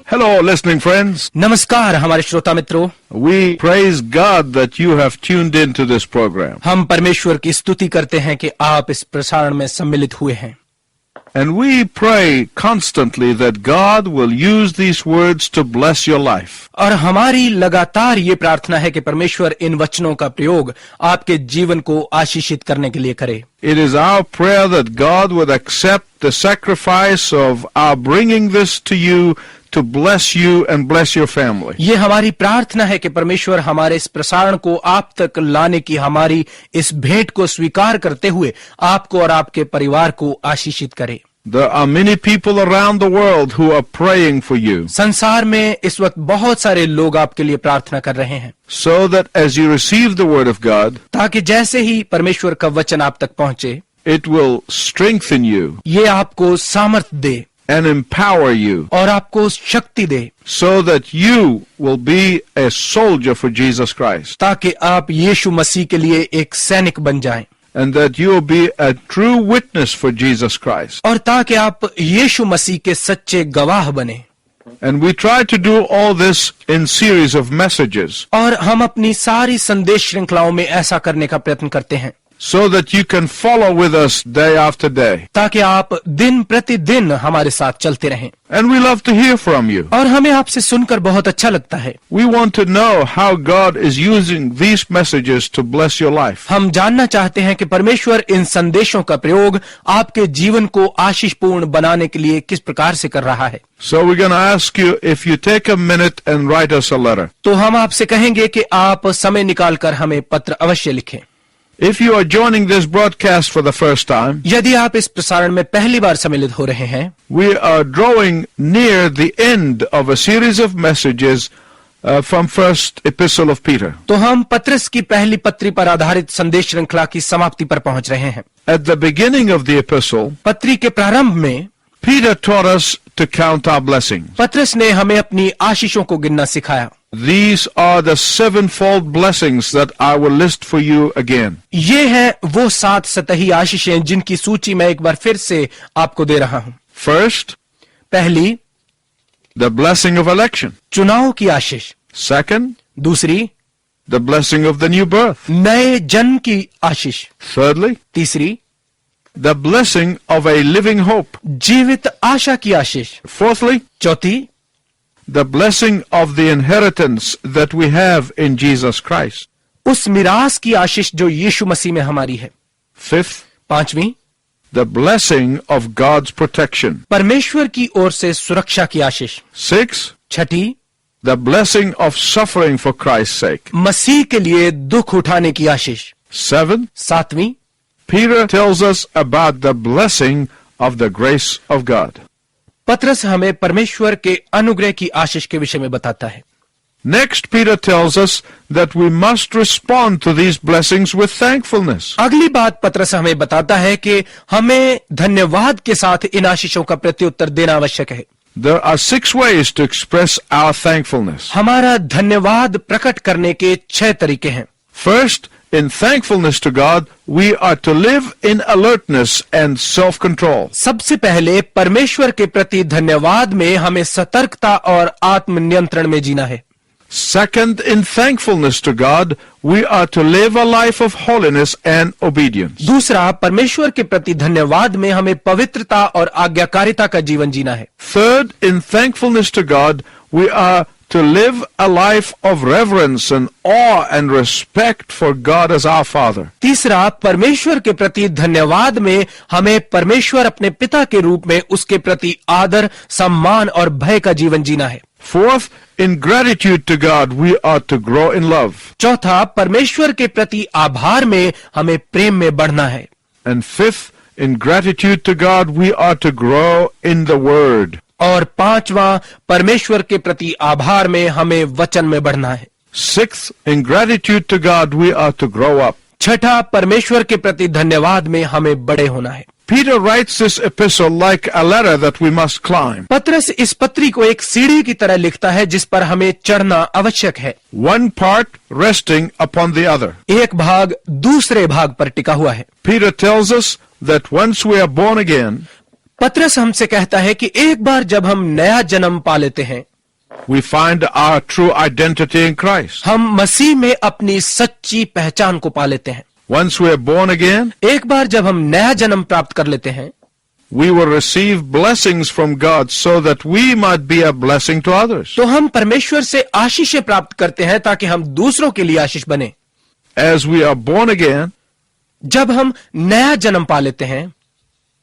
Hello, listening friends. नमस्कार हमारे श्रोता मित्रों। We praise God that you have tuned into this program. हम परमेश्वर की स्तुति करते हैं कि आप इस प्रसारण में सम्मिलित हुए हैं। And we pray constantly that God will use these words to bless your life. और हमारी लगातार ये प्रार्थना है कि परमेश्वर इन वचनों का प्रयोग आपके जीवन को आशीषित करने के लिए करे। It is our prayer that God would accept the sacrifice of our bringing this to you to bless you and bless your family. ये हमारी प्रार्थना है कि परमेश्वर हमारे इस प्रसारण को आप तक लाने की हमारी इस भेंट को स्वीकार करते हुए आपको और आपके परिवार को आशीषित करे। There are many people around the world who are praying for you. संसार में इस वक्त बहुत सारे लोग आपके लिए प्रार्थना कर रहे हैं। So that as you receive the word of God, ताकि जैसे ही परमेश्वर का वचन आप तक पहुंचे, it will strengthen you ये आपको सामर्थ्य दे and empower you, और आपको शक्ति दे, so that you will be a soldier for Jesus Christ, ताकि आप यीशु मसीह के लिए एक सैनिक बन जाएं, and that you will be a true witness for Jesus Christ. और ताकि आप यीशु मसीह के सच्चे गवाह बने। And we try to do all this in series of messages, और हम अपनी सारी संदेश श्रृंखलाओं में ऐसा करने का प्रयत्न करते हैं, so that you can follow with us day after day. ताकि आप दिन प्रतिदिन हमारे साथ चलते रहें। And we love to hear from you. और हमें आपसे सुनकर बहुत अच्छा लगता है। We want to know how God is using these messages to bless your life. हम जानना चाहते हैं कि परमेश्वर इन संदेशों का प्रयोग आपके जीवन को आशीषपूर्ण बनाने के लिए किस प्रकार से कर रहा है। So we're going to ask you if you take a minute and write us a letter. तो हम आपसे कहेंगे कि आप समय निकालकर हमें पत्र अवश्य लिखें। If you are joining this broadcast for the first time, यदि आप इस प्रसारण में पहली बार सम्मिलित हो रहे हैं, we are drawing near the end of a series of messages from First Epistle of Peter. तो हम पत्रस की पहली पत्री पर आधारित संदेश श्रृंखला की समाप्ति पर पहुंच रहे हैं। At the beginning of the epistle, पत्री के प्रारंभ में Peter taught us to count our blessings. पत्रस ने हमें अपनी आशीषों को गिनना सिखाया। These are the sevenfold blessings that I will list for you again. ये हैं वो 7 सतही आशीषें जिनकी सूची मैं एक बार फिर से आपको दे रहा हूं। First, पहली, the blessing of election. चुनाव की आशीष। Second, दूसरी, the blessing of the new birth. नए जन्म की आशीष। Thirdly, तीसरी, the blessing of a living hope. जीवित आशा की आशीष। Fourthly, चौथी, the blessing of the inheritance that we have in Jesus Christ. उस मिरास की आशीष जो यीशु मसीह में हमारी है। Fifth, पांचवी, the blessing of God's protection. परमेश्वर की ओर से सुरक्षा की आशीष। Sixth, Chhathi, the blessing of suffering for Christ's sake. मसीह के लिए दुख उठाने की आशीष। Seventh, सातवीं, Peter tells us about the blessing of the grace of God. पत्रस हमें परमेश्वर के अनुग्रह की आशीष के विषय में बताता है। Next, Peter tells us that we must respond to these blessings with thankfulness. अगली बात पत्रस हमें बताता है कि हमें धन्यवाद के साथ इन आशीषों का प्रत्युत्तर देना आवश्यक है। There are 6 ways to express our thankfulness. हमारा धन्यवाद प्रकट करने के 6 तरीके हैं। First, in thankfulness to God, we are to live in alertness and self-control. सबसे पहले परमेश्वर के प्रति धन्यवाद में हमें सतर्कता और आत्मनियंत्रण में जीना है। Second, in thankfulness to God, we are to live a life of holiness and obedience. दूसरा, परमेश्वर के प्रति धन्यवाद में हमें पवित्रता और आज्ञाकारिता का जीवन जीना है। Third, in thankfulness to God, we are to live a life of reverence and awe and respect for God as our Father. तीसरा, परमेश्वर के प्रति धन्यवाद में हमें परमेश्वर अपने पिता के रूप में उसके प्रति आदर, सम्मान और भय का जीवन जीना है। Fourth, in gratitude to God, we are to grow in love. चौथा, परमेश्वर के प्रति आभार में हमें प्रेम में बढ़ना है। And fifth, in gratitude to God, we are to grow in the Word. और पांचवा, परमेश्वर के प्रति आभार में हमें वचन में बढ़ना है। Sixth, in gratitude to God, we are to grow up. छठा, परमेश्वर के प्रति धन्यवाद में हमें बड़े होना है। Peter writes this epistle like a ladder that we must climb. पत्रस इस पत्री को एक सीढ़ी की तरह लिखता है जिस पर हमें चढ़ना आवश्यक है। One part resting upon the other. एक भाग दूसरे भाग पर टिका हुआ है। Peter tells us that once we are born again, पतरस हमसे कहता है कि एक बार जब हम नया जन्म पा लेते हैं, we find our true identity in Christ. हम मसीह में अपनी सच्ची पहचान को पा लेते हैं। Once we are born again, एक बार जब हम नया जन्म प्राप्त कर लेते हैं, we will receive blessings from God so that we might be a blessing to others. तो हम परमेश्वर से आशीषें प्राप्त करते हैं ताकि हम दूसरों के लिए आशीष बने। As we are born again, जब हम नया जन्म पा लेते हैं,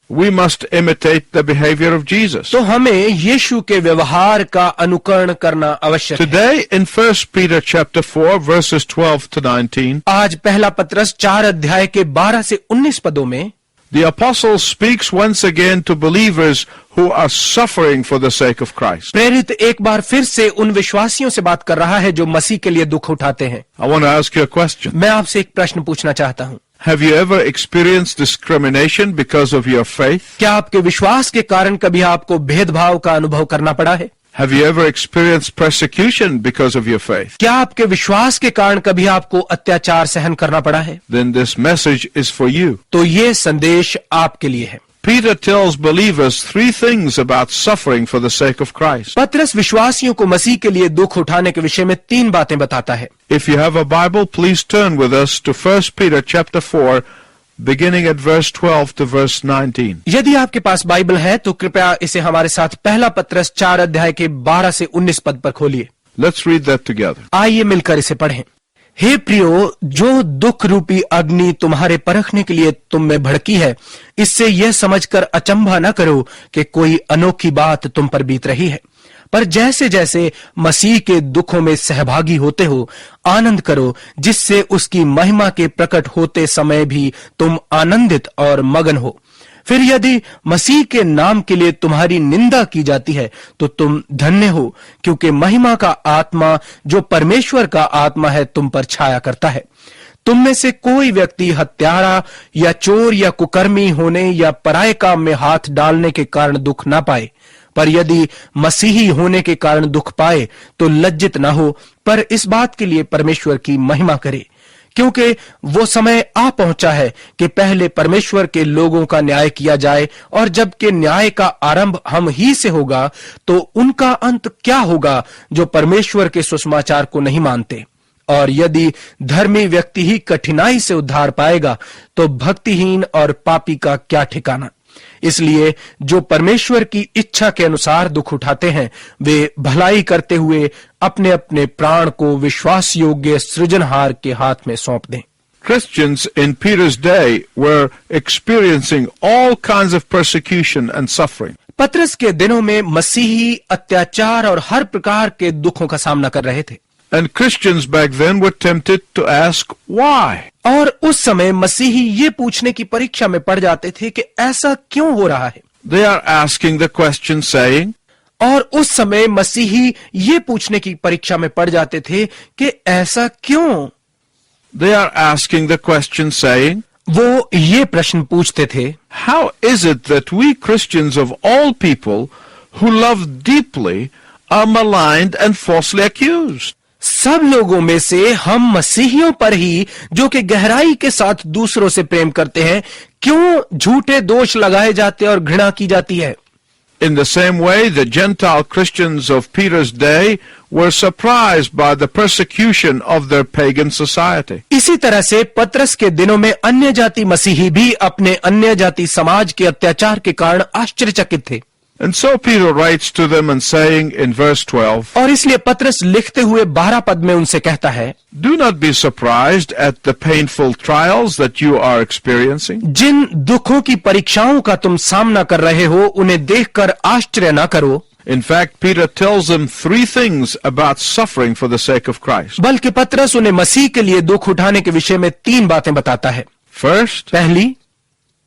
we must imitate the behavior of Jesus. तो हमें यीशु के व्यवहार का अनुकरण करना आवश्यक है। Today in 1 Peter chapter 4 verses 12 to 19, आज पहला पतरस 4 अध्याय के 12 से 19 पदों में the apostle speaks once again to believers who are suffering for the sake of Christ. प्रेरित एक बार फिर से उन विश्वासियों से बात कर रहा है जो मसीह के लिए दुख उठाते हैं। I want to ask you a question. मैं आपसे एक प्रश्न पूछना चाहता हूं। Have you ever experienced discrimination because of your faith? क्या आपके विश्वास के कारण कभी आपको भेदभाव का अनुभव करना पड़ा है? Have you ever experienced persecution because of your faith? क्या आपके विश्वास के कारण कभी आपको अत्याचार सहन करना पड़ा है? Then this message is for you. तो ये संदेश आपके लिए है। Peter tells believers three things about suffering for the sake of Christ. पतरस विश्वासियों को मसीह के लिए दुख उठाने के विषय में 3 बातें बताता है। If you have a Bible, please turn with us to 1 Peter chapter 4, beginning at verse 12 to verse 19. यदि आपके पास बाइबल है तो कृपया इसे हमारे साथ पहला पतरस 4 अध्याय के 12 से 19 पद पर खोलिए। Let's read that together. आइए मिलकर इसे पढ़ें। हे प्रियो, जो दुख रूपी अग्नि तुम्हारे परखने के लिए तुम में भड़की है, इससे यह समझकर अचंभा न करो कि कोई अनोखी बात तुम पर बीत रही है, पर जैसे जैसे मसीह के दुखों में सहभागी होते हो, आनंद करो, जिससे उसकी महिमा के प्रकट होते समय भी तुम आनंदित और मगन हो। फिर यदि मसीह के नाम के लिए तुम्हारी निंदा की जाती है तो तुम धन्य हो, क्योंकि महिमा का आत्मा जो परमेश्वर का आत्मा है तुम पर छाया करता है। तुम में से कोई व्यक्ति हत्यारा या चोर या कुकर्मी होने या पराये काम में हाथ डालने के कारण दुख ना पाए, पर यदि मसीही होने के कारण दुख पाए तो लज्जित न हो, पर इस बात के लिए परमेश्वर की महिमा करे, क्योंकि वो समय आ पहुंचा है कि पहले परमेश्वर के लोगों का न्याय किया जाए, और जबकि न्याय का आरंभ हम ही से होगा तो उनका अंत क्या होगा जो परमेश्वर के सुसमाचार को नहीं मानते। और यदि धर्मी व्यक्ति ही कठिनाई से उद्धार पाएगा तो भक्तिहीन और पापी का क्या ठिकाना। इसलिए जो परमेश्वर की इच्छा के अनुसार दुख उठाते हैं वे भलाई करते हुए अपने अपने प्राण को विश्वास योग्य सृजनहार के हाथ में सौंप दें। Christians in Peter's day were experiencing all kinds of persecution and suffering. पतरस के दिनों में मसीही अत्याचार और हर प्रकार के दुखों का सामना कर रहे थे। And Christians back then were tempted to ask why. और उस समय मसीही ये पूछने की परीक्षा में पड़ जाते थे कि ऐसा क्यों हो रहा है। They are asking the question saying, और उस समय मसीही ये पूछने की परीक्षा में पड़ जाते थे कि ऐसा क्यों। They are asking the question saying, वो ये प्रश्न पूछते थे, how is it that we Christians of all people who love deeply are maligned and falsely accused? सब लोगों में से हम मसीहियों पर ही जो कि गहराई के साथ दूसरों से प्रेम करते हैं, क्यों झूठे दोष लगाए जाते और घृणा की जाती है। In the same way, the Gentile Christians of Peter's day were surprised by the persecution of their pagan society. इसी तरह से पतरस के दिनों में अन्य जाति मसीही भी अपने अन्य जाति समाज के अत्याचार के कारण आश्चर्यचकित थे। And so Peter writes to them and saying in verse 12, और इसलिए पतरस लिखते हुए 12 पद में उनसे कहता है, do not be surprised at the painful trials that you are experiencing. जिन दुखों की परीक्षाओं का तुम सामना कर रहे हो उन्हें देखकर आश्चर्य न करो। In fact, Peter tells them three things about suffering for the sake of Christ. बल्कि पतरस उन्हें मसीह के लिए दुख उठाने के विषय में 3 बातें बताता है। First, पहली,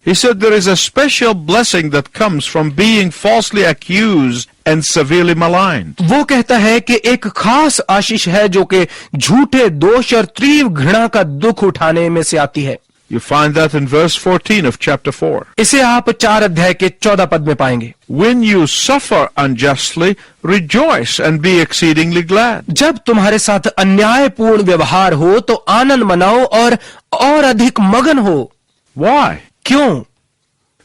he said there is a special blessing that comes from being falsely accused and severely maligned. वो कहता है कि एक खास आशीष है जो कि झूठे दोष और तीव्र घृणा का दुख उठाने में से आती है। You find that in verse 14 of chapter 4. इसे आप 4 अध्याय के 14 पद में पाएंगे। When you suffer unjustly, rejoice and be exceedingly glad. जब तुम्हारे साथ अन्यायपूर्ण व्यवहार हो तो आनंद मनाओ और अधिक मगन हो। Why? क्यों?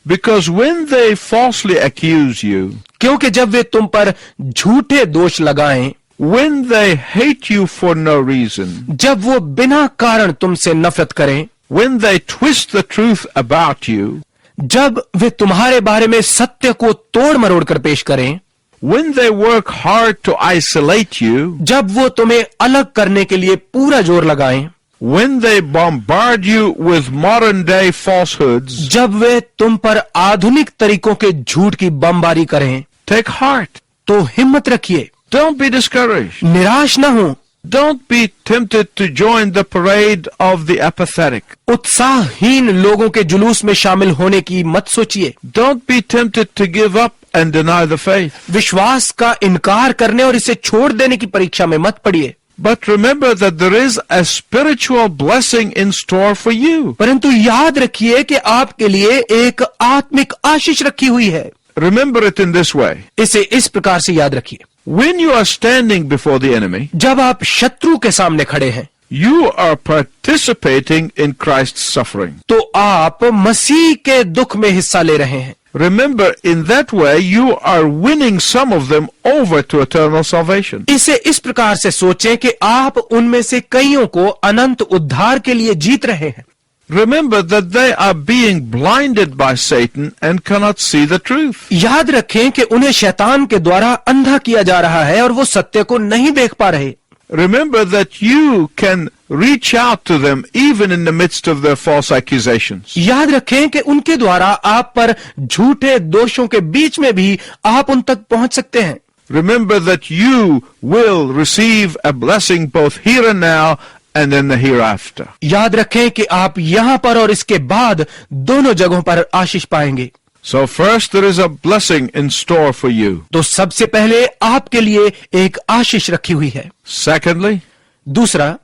Because when they falsely accuse you, क्योंकि जब वे तुम पर झूठे दोष लगाएं, when they hate you for no reason, जब वो बिना कारण तुमसे नफरत करें, when they twist the truth about you, जब वे तुम्हारे बारे में सत्य को तोड़ मरोड़ कर पेश करें, when they work hard to isolate you, जब वो तुम्हें अलग करने के लिए पूरा जोर लगाएं, when they bombard you with modern day falsehoods, जब वे तुम पर आधुनिक तरीकों के झूठ की बमबारी करें, take heart. तो हिम्मत रखिए, Don't be discouraged. निराश न हो, Don't be tempted to join the parade of the apathetic. उत्साहहीन लोगों के जुलूस में शामिल होने की मत सोचिए, Don't be tempted to give up and deny the faith. विश्वास का इनकार करने और इसे छोड़ देने की परीक्षा में मत पड़िए। But remember that there is a spiritual blessing in store for you. परंतु याद रखिए कि आपके लिए एक आत्मिक आशीष रखी हुई है। Remember it in this way. इसे इस प्रकार से याद रखिए, When you are standing before the enemy, जब आप शत्रु के सामने खड़े हैं, you are participating in Christ's suffering. तो आप मसीह के दुख में हिस्सा ले रहे हैं। Remember, in that way, you are winning some of them over to eternal salvation. इसे इस प्रकार से सोचें कि आप उनमें से कईयों को अनंत उद्धार के लिए जीत रहे हैं। Remember that they are being blinded by Satan and cannot see the truth. याद रखें कि उन्हें शैतान के द्वारा अंधा किया जा रहा है और वो सत्य को नहीं देख पा रहे। Remember that you can reach out to them even in the midst of their false accusations. याद रखें कि उनके द्वारा आप पर झूठे दोषों के बीच में भी आप उन तक पहुंच सकते हैं। Remember that you will receive a blessing both here and now and in the hereafter. याद रखें कि आप यहां पर और इसके बाद दोनों जगहों पर आशीष पाएंगे। So first there is a blessing in store for you. तो सबसे पहले आपके लिए एक आशीष रखी हुई है। Secondly, दूसरा,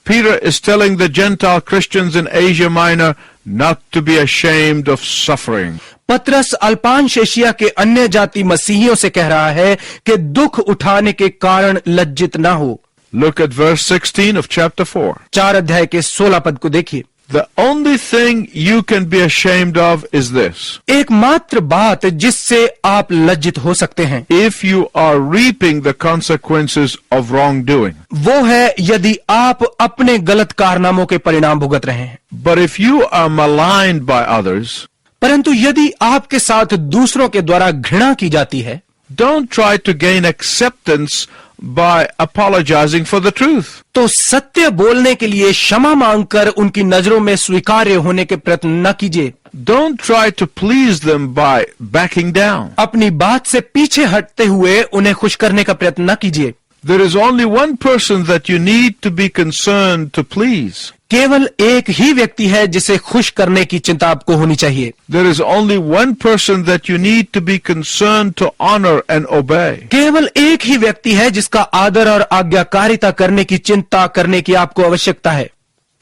Peter is telling the Gentile Christians in Asia Minor not to be ashamed of suffering. पतरस अल्पांश एशिया के अन्य जाति मसीहियों से कह रहा है कि दुख उठाने के कारण लज्जित ना हो। Look at verse 16 of chapter 4. 4 अध्याय के 16 पद को देखिए। The only thing you can be ashamed of is this. एकमात्र बात जिससे आप लज्जित हो सकते हैं, If you are reaping the consequences of wrongdoing. वो है यदि आप अपने गलत कारनामों के परिणाम भुगत रहे हैं। But if you are maligned by others, परंतु यदि आपके साथ दूसरों के द्वारा घृणा की जाती है, don't try to gain acceptance by apologizing for the truth. तो सत्य बोलने के लिए क्षमा मांगकर उनकी नजरों में स्वीकार्य होने के प्रयत्न न कीजिए। Don't try to please them by backing down. अपनी बात से पीछे हटते हुए उन्हें खुश करने का प्रयत्न न कीजिए। There is only one person that you need to be concerned to please. केवल एक ही व्यक्ति है जिसे खुश करने की चिंता आपको होनी चाहिए। There is only one person that you need to be concerned to honor and obey. केवल एक ही व्यक्ति है जिसका आदर और आज्ञाकारिता करने की चिंता करने की आपको आवश्यकता है।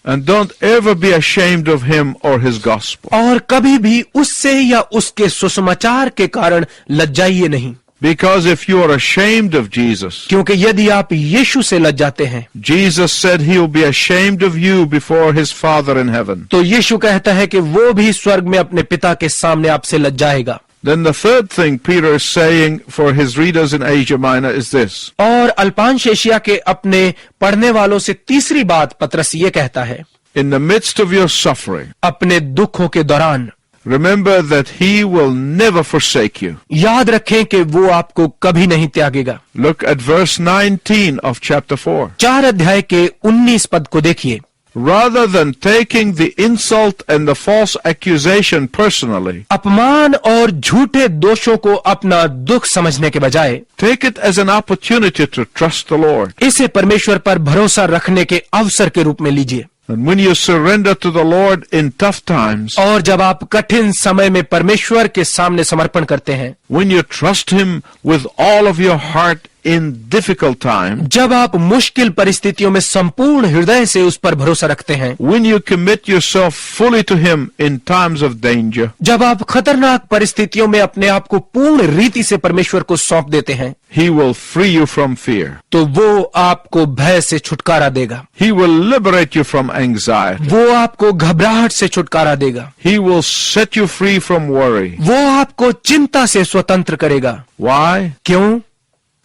And don't ever be ashamed of him or his gospel. और कभी भी उससे या उसके सुसमाचार के कारण लज्जाइए नहीं। Because if you are ashamed of Jesus, क्योंकि यदि आप यीशु से लज्जाते हैं, Jesus said he will be ashamed of you before his Father in heaven. तो यीशु कहता है कि वो भी स्वर्ग में अपने पिता के सामने आपसे लज्जाएगा। Then the third thing Peter is saying for his readers in Asia Minor is this. और अल्पांश एशिया के अपने पढ़ने वालों से तीसरी बात पतरस ये कहता है, In the midst of your suffering, अपने दुखों के दौरान remember that he will never forsake you. याद रखें कि वो आपको कभी नहीं त्यागेगा। Look at verse 19 of chapter 4. 4 अध्याय के 19 पद को देखिए। Rather than taking the insult and the false accusation personally, अपमान और झूठे दोषों को अपना दुख समझने के बजाय take it as an opportunity to trust the Lord. इसे परमेश्वर पर भरोसा रखने के अवसर के रूप में लीजिए। And when you surrender to the Lord in tough times, और जब आप कठिन समय में परमेश्वर के सामने समर्पण करते हैं, when you trust him with all of your heart in difficult time, जब आप मुश्किल परिस्थितियों में संपूर्ण हृदय से उस पर भरोसा रखते हैं, when you commit yourself fully to Him in times of danger, जब आप खतरनाक परिस्थितियों में अपने आप को पूर्ण रीति से परमेश्वर को सौंप देते हैं, He will free you from fear. तो वो आपको भय से छुटकारा देगा, He will liberate you from anxiety. वो आपको घबराहट से छुटकारा देगा, He will set you free from worry. वो आपको चिंता से स्वतंत्र करेगा। Why? क्यों?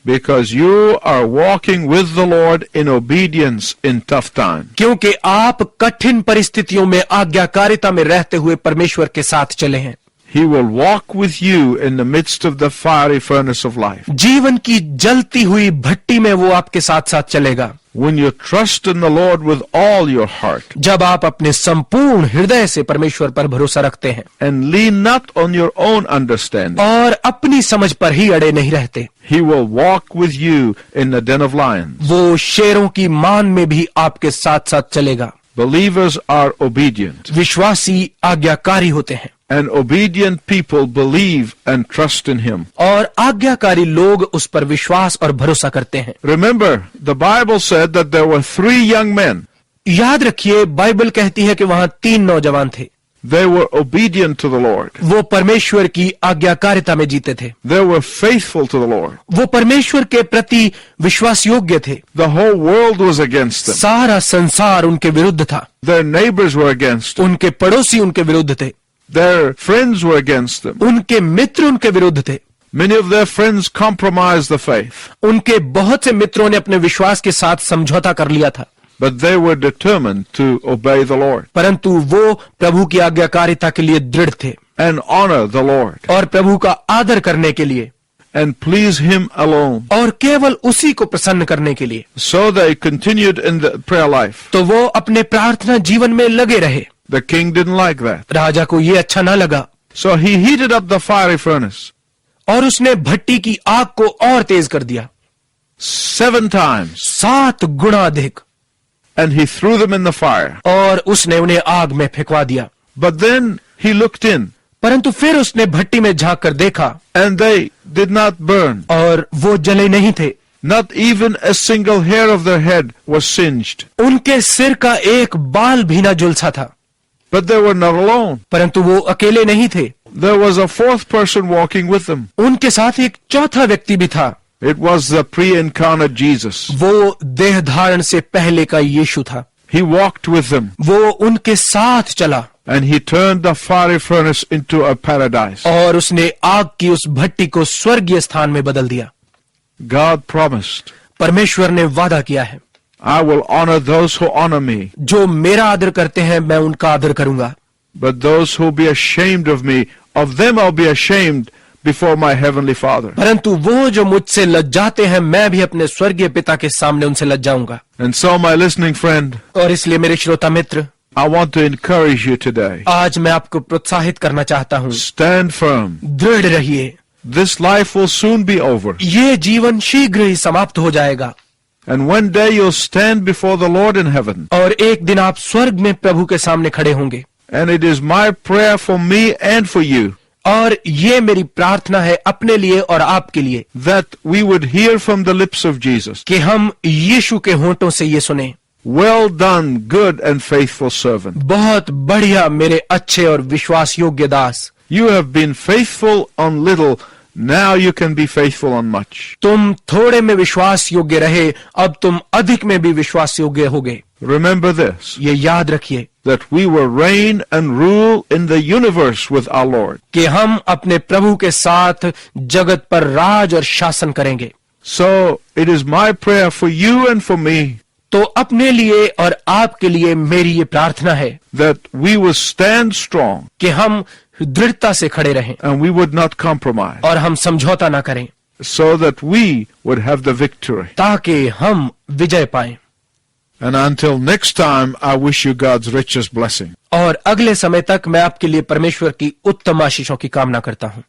Because you are walking with the Lord in obedience in tough times. क्योंकि आप कठिन परिस्थितियों में आज्ञाकारिता में रहते हुए परमेश्वर के साथ चले हैं। He will walk with you in the midst of the fiery furnace of life. जीवन की जलती हुई भट्टी में वो आपके साथ साथ चलेगा। When you trust in the Lord with all your heart जब आप अपने संपूर्ण हृदय से परमेश्वर पर भरोसा रखते हैं and lean not on your own understanding, और अपनी समझ पर ही अड़े नहीं रहते, He will walk with you in the den of lions. वो शेरों की मान में भी आपके साथ साथ चलेगा। Believers are obedient, विश्वासी आज्ञाकारी होते हैं and obedient people believe and trust in Him. और आज्ञाकारी लोग उस पर विश्वास और भरोसा करते हैं। Remember, the Bible said that there were 3 young men. याद रखिए, बाइबल कहती है कि वहां 3 नौजवान थे। They were obedient to the Lord. वो परमेश्वर की आज्ञाकारिता में जीते थे, They were faithful to the Lord. वो परमेश्वर के प्रति विश्वास योग्य थे। The whole world was against them. सारा संसार उनके विरुद्ध था, Their neighbors were against them. उनके पड़ोसी उनके विरुद्ध थे, Their friends were against them. उनके मित्र उनके विरुद्ध थे। Many of their friends compromised the faith, उनके बहुत से मित्रों ने अपने विश्वास के साथ समझौता कर लिया था, but they were determined to obey the Lord परंतु वो प्रभु की आज्ञाकारिता के लिए दृढ़ थे and honor the Lord और प्रभु का आदर करने के लिए and please Him alone. और केवल उसी को प्रसन्न करने के लिए। So they continued in the prayer life. तो वो अपने प्रार्थना जीवन में लगे रहे। The king didn't like that. राजा को ये अच्छा ना लगा So he heated up the fiery furnace और उसने भट्टी की आग को और तेज कर दिया 7 times 7 गुना अधिक, and he threw them in the fire. और उसने उन्हें आग में फेंकवा दिया। But then he looked in परंतु फिर उसने भट्टी में झांक कर देखा and they did not burn. और वो जले नहीं थे। Not even a single hair of their head was singed. उनके सिर का एक बाल भी न झुलसा था। But they were not alone. परंतु वो अकेले नहीं थे, There was a 4th person walking with them. उनके साथ एक चौथा व्यक्ति भी था। It was the pre-incarnate Jesus. वो देह धारण से पहले का यीशु था। He walked with them वो उनके साथ चला and he turned the fiery furnace into a paradise. और उसने आग की उस भट्टी को स्वर्गीय स्थान में बदल दिया। God promised, परमेश्वर ने वादा किया है, I will honor those who honor me, जो मेरा आदर करते हैं मैं उनका आदर करूंगा, but those who be ashamed of me, of them I'll be ashamed before my heavenly Father. परंतु वो जो मुझसे लज्जाते हैं मैं भी अपने स्वर्गीय पिता के सामने उनसे लज्जाऊंगा। And so, my listening friend, और इसलिए मेरे श्रोता मित्र, I want to encourage you today. आज मैं आपको प्रोत्साहित करना चाहता हूँ, Stand firm. दृढ़ रहिए। This life will soon be over. ये जीवन शीघ्र ही समाप्त हो जाएगा And one day you'll stand before the Lord in heaven. और एक दिन आप स्वर्ग में प्रभु के सामने खड़े होंगे। And it is my prayer for me and for you और ये मेरी प्रार्थना है अपने लिए और आपके लिए that we would hear from the lips of Jesus, कि हम यीशु के होंठों से ये सुने, well done, good and faithful servant. बहुत बढ़िया मेरे अच्छे और विश्वास योग्य दास, You have been faithful on little, now you can be faithful on much. तुम थोड़े में विश्वास योग्य रहे, अब तुम अधिक में भी विश्वास योग्य होगे। Remember this, ये याद रखिए that we will reign and rule in the universe with our Lord. कि हम अपने प्रभु के साथ जगत पर राज और शासन करेंगे। So it is my prayer for you and for me तो अपने लिए और आपके लिए मेरी ये प्रार्थना है that we will stand strong कि हम दृढ़ता से खड़े रहें and we would not compromise, और हम समझौता ना करें, so that we would have the victory. ताकि हम विजय पाएं। And until next time, I wish you God's richest blessing. और अगले समय तक मैं आपके लिए परमेश्वर की उत्तम आशीषों की कामना करता हूं।